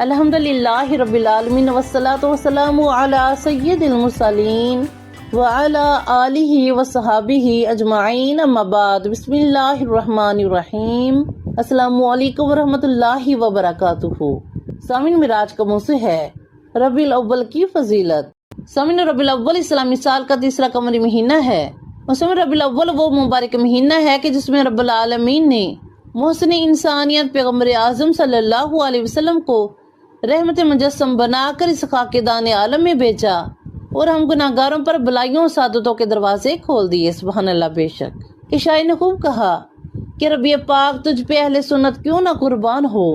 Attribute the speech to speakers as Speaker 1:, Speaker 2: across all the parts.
Speaker 1: الحمدللہ رب العالمین والصلاة والسلام علی سید المرسلین وعلی آلہ وصحابہ اجمعین، اما بعد، بسم اللہ الرحمن الرحیم۔ السلام علیکم ورحمۃ اللہ وبرکاتہ۔ سامعین، معراج کا موضوع ہے ربیع الاول کی فضیلت۔ سامعین، ربیع الاول اسلامی سال کا تیسرا قمری مہینہ ہے۔ موسم ربیع الاول وہ مبارک مہینہ ہے کہ جس میں رب العالمین نے محسن انسانیت پیغمبر اعظم صلی اللہ علیہ وسلم کو رحمت مجسم بنا کر اس خاک دان عالم میں بھیجا اور ہم گناہگاروں پر بلائیوں سعادتوں کے دروازے کھول دیے۔ سبحان اللہ۔ بے شک کہ شاعر نے خوب کہا کہ ربیع پاک تجھ پہ اہل سنت کیوں نہ قربان ہو،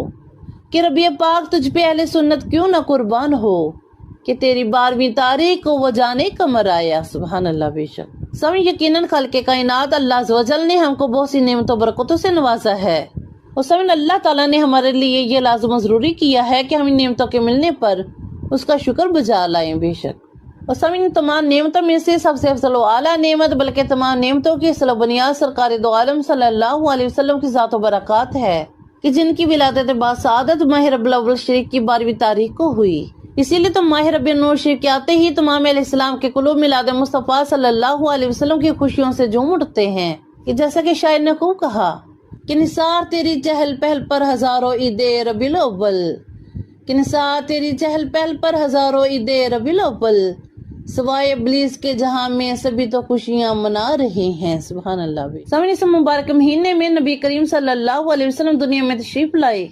Speaker 1: کہ ربیع پاک تجھ پہ اہل سنت کیوں نہ قربان ہو، کہ تیری 12ویں تاریخ کو وہ جانے کمر آیا۔ سبحان اللہ۔ بے شک سمجھ، یقیناً خالق کائنات اللہ عز و جل نے ہم کو بہت سی نعمتوں برکتوں سے نوازا ہے، اور سمجھ اللہ تعالیٰ نے ہمارے لیے یہ لازم و ضروری کیا ہے کہ ہم ان نعمتوں کے ملنے پر اس کا شکر بجا لائیں۔ بے شک اور سمجھ، تمام نعمتوں میں سے سب سے افضل و اعلیٰ نعمت بلکہ تمام نعمتوں کی اصل و بنیاد سرکار دو عالم صلی اللہ علیہ وسلم کی ذات و برکات ہے کہ جن کی ولادت باسعادت ماہ ربیع الاول شریف کی 12ویں تاریخ کو ہوئی۔ اسی لیے تو ماہ ربیع النور شریف کے آتے ہی تمام اہل اسلام کے قلوب میلاد مصطفیٰ صلی اللہ علیہ وسلم کی خوشیوں سے جھوم اٹھتے ہیں، کہ جیسا کہ شاعر نے خوب کہا کہ نثار تیری چہل پہل پر ہزاروں عید ربیع الاول، کہ نثار تیری چہل پہل پر ہزاروں عید ربیع الاول، سوائے ابلیس کے جہاں میں سبھی تو خوشیاں منا رہے ہیں۔ سبحان اللہ۔ سامنے اس مبارک مہینے میں نبی کریم صلی اللہ علیہ وسلم دنیا میں تشریف لائے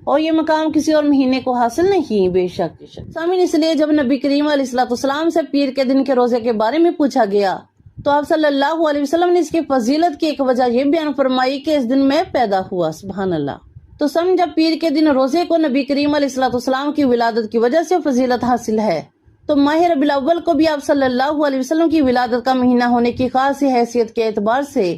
Speaker 1: اور یہ مقام کسی اور مہینے کو حاصل نہیں۔ بے شک سامعین، اس لیے جب نبی کریم علیہ السلام سے پیر کے دن کے روزے کے بارے میں پوچھا گیا تو آپ صلی اللہ علیہ وسلم نے اس کی فضیلت کی ایک وجہ یہ بیان فرمائی کہ اس دن میں پیدا ہوا۔ سبحان اللہ۔ تو سمجھ، جب پیر کے دن روزے کو نبی کریم علیہ السلام کی ولادت کی وجہ سے فضیلت حاصل ہے تو ماہ ربیع الاول کو بھی آپ صلی اللہ علیہ وسلم کی ولادت کا مہینہ ہونے کی خاص حیثیت کے اعتبار سے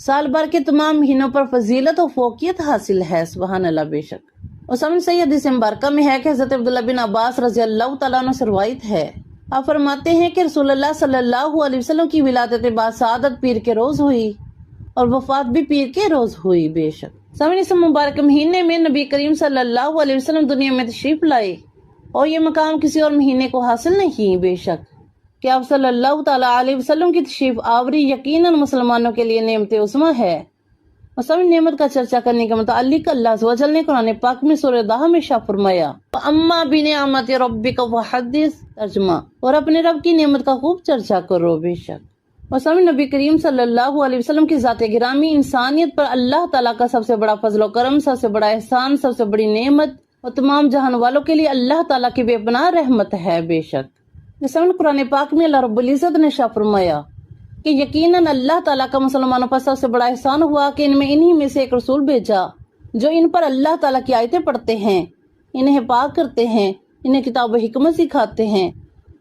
Speaker 1: سال بھر کے تمام مہینوں پر فضیلت و فوقیت حاصل ہے۔ سبحان اللہ۔ بے شک اور سمجھ، صحیح حدیث مبارکہ میں ہے کہ حضرت عبداللہ بن عباس رضی اللہ تعالیٰ عنہ سے روایت ہے، آپ فرماتے ہیں کہ رسول اللہ صلی اللہ علیہ وسلم کی ولادت باسعادت پیر کے روز ہوئی اور وفات بھی پیر کے روز ہوئی۔ بے شک سامعین، اس مبارک مہینے میں نبی کریم صلی اللہ علیہ وسلم دنیا میں تشریف لائے اور یہ مقام کسی اور مہینے کو حاصل نہیں۔ بے شک کہ آپ صلی اللہ تعالیٰ علیہ وسلم کی تشریف آوری یقیناً مسلمانوں کے لیے نعمت عظمی ہے۔ اور سب نعمت کا چرچا کرنے کے متعلق اللہ عز و جل نے قرآن پاک میں سورہ دہا میں ارشاد فرمایا، اما بنعمت ربک فحدث، ترجمہ، اور اپنے رب کی نعمت کا خوب چرچا کرو۔ بے شک اور سب نبی کریم صلی اللہ علیہ وسلم کی ذات گرامی انسانیت پر اللہ تعالیٰ کا سب سے بڑا فضل و کرم، سب سے بڑا احسان، سب سے بڑی نعمت اور تمام جہان والوں کے لیے اللہ تعالیٰ کی بے پناہ رحمت ہے۔ بے شک قرآن پاک میں اللہ رب العزت نے ارشاد فرمایا کہ یقیناً اللہ تعالیٰ کا مسلمانوں پر سب سے بڑا احسان ہوا کہ انہی میں سے ایک رسول بھیجا جو ان پر اللہ تعالیٰ کی آیتیں پڑھتے ہیں، انہیں پاک کرتے ہیں، انہیں کتاب و حکمت سکھاتے ہیں،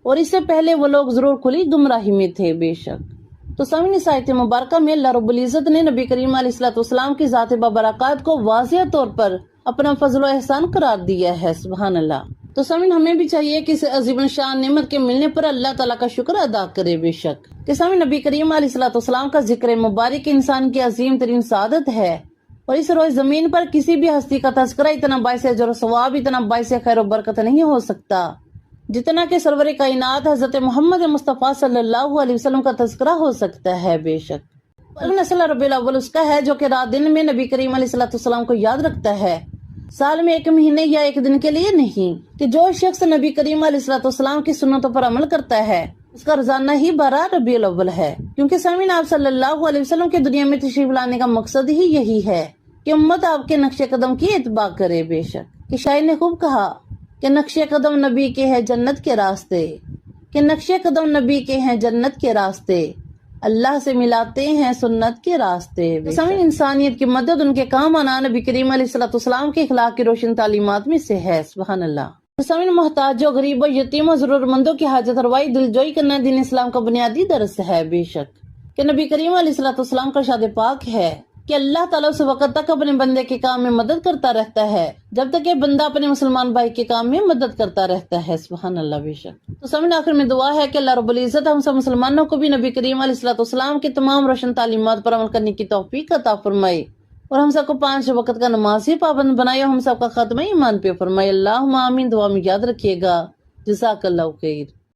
Speaker 1: اور اس سے پہلے وہ لوگ ضرور کھلی گمراہی میں تھے۔ بے شک تو سامعین، اس آیت مبارکہ میں اللہ رب العزت نے نبی کریم علیہ السلام کی ذات بابرکات کو واضح طور پر اپنا فضل و احسان قرار دیا ہے۔ سبحان اللہ۔ تو سامعین، ہمیں بھی چاہیے کہ اس عظیم الشان نعمت کے ملنے پر اللہ تعالیٰ کا شکر ادا کرے۔ بے شک کہ سامعین، نبی کریم علیہ السلام کا ذکر مبارک انسان کی عظیم ترین سعادت ہے، اور اس روز زمین پر کسی بھی ہستی کا تذکرہ اتنا باعث اجر و ثواب، اتنا باعث خیر و برکت نہیں ہو سکتا جتنا کہ سرور کائنات حضرت محمد مصطفیٰ صلی اللہ علیہ وسلم کا تذکرہ ہو سکتا ہے۔ بے شک نسل ربیع الاول اس کا ہے جو کہ رات دن میں نبی کریم علیہ السلام کو یاد رکھتا ہے، سال میں ایک مہینے یا ایک دن کے لیے نہیں، کہ جو شخص نبی کریم علیہ السلام کی سنتوں پر عمل کرتا ہے اس کا روزانہ ہی 12 ربیع الاول ہے، کیونکہ سامعین، آپ صلی اللہ علیہ وسلم کے دنیا میں تشریف لانے کا مقصد ہی یہی ہے کہ امت آپ کے نقش قدم کی اتباع کرے۔ بے شک کہ شاعر نے خوب کہا کہ نقش قدم نبی کے ہیں جنت کے راستے، کہ نقش قدم نبی کے ہیں جنت کے راستے، اللہ سے ملاتے ہیں سنت کے راستے۔ سامعین، انسانیت کی مدد، ان کے کام آنا نبی کریم علیہ السلام کے اخلاق کی روشن تعلیمات میں سے ہے۔ سبحان اللہ۔ سامعین، محتاجوں، غریبوں، یتیموں، ضرورت مندوں کی حاجت روائی، دلجوئی کرنا دین اسلام کا بنیادی درس ہے۔ بے شک کہ نبی کریم علیہ السلام کا ارشاد پاک ہے کہ اللہ تعالیٰ اس وقت تک اپنے بندے کے کام میں مدد کرتا رہتا ہے جب تک کہ بندہ اپنے مسلمان بھائی کے کام میں مدد کرتا رہتا ہے۔ سبحان اللہ۔ بے شک تو سامنے آخر میں دعا ہے کہ اللہ رب العزت ہم سب مسلمانوں کو بھی نبی کریم علیہ السلام کی تمام روشن تعلیمات پر عمل کرنے کی توفیق عطا فرمائے، اور ہم سب کو 5 وقت کا نمازی پابند بنائے، اور ہم سب کا ختمہ ایمان پہ فرمائے۔ اللہم آمین۔ دعا میں یاد رکھیے گا۔ جزاک اللہ خیر۔